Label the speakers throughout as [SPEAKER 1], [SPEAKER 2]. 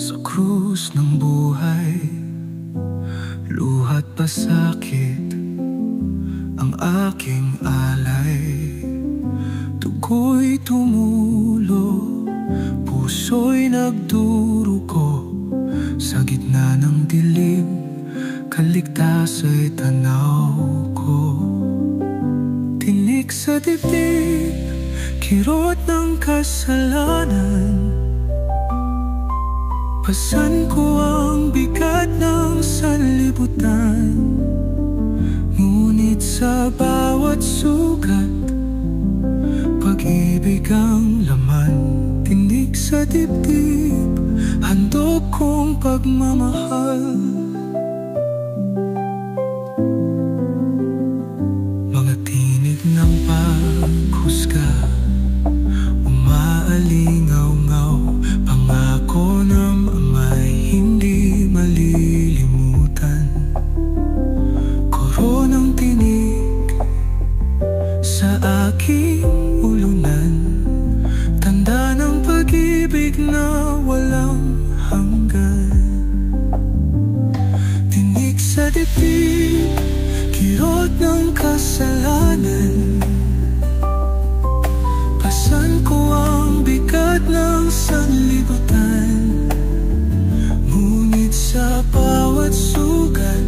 [SPEAKER 1] Sa krus ng buhay, luha't pasakit ang aking alay. Dugo'y tumulo, puso'y nagdurugo. Sa gitna ng dilim, kaligtas ay tanaw ko. Tinik sa dibdib, kirot ng kasalanan. Pasan ko ang bigat ng sanlibutan. Ngunit sa bawat sugat, pag-ibig ang laman. Tinig sa dibdib, handog kong pagmamahal. Mga tinig ng paghusga, umaalingaw-ngaw. Pangako na may hindi malilimutan. Koro ng tinig sa aking ulunan, tanda ng pag-ibig na walang hanggan. Tinig sa dibdib, kirot ng kasalanan. Pasan ko ang bigat ng sanlibutan. Ngunit sa bawat sugat,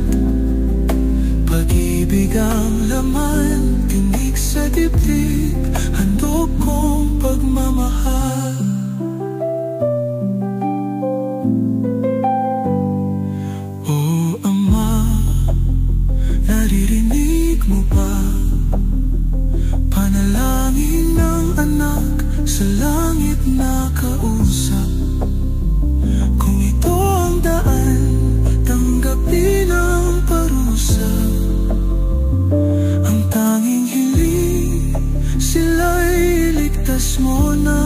[SPEAKER 1] pag-ibig ang laman. Tinig sa dibdib, handog kong pagmamahal. O Ama, naririnig mo ba panalangin ng anak sa langit na kausap? Kung ito ang daan, tanggapin ang parusa. Ang tanging hiling, sila'y iligtas mo na.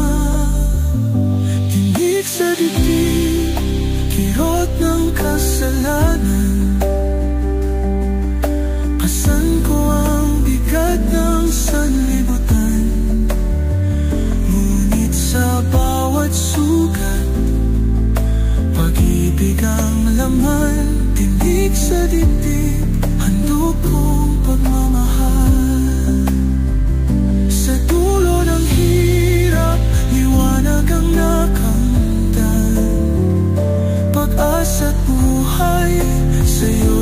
[SPEAKER 1] Tinig sa dibdib, kirot ng kasalanan. Pasan ko ang bigat ng sanlibutan. Ngunit sa bawat sugat, pag-ibig ang laman. Tinig sa dibdib, handog kong pagmamahal. Sa dulo ng hirap, liwanag ang nakamtan. Pag-asa't buhay sa'yo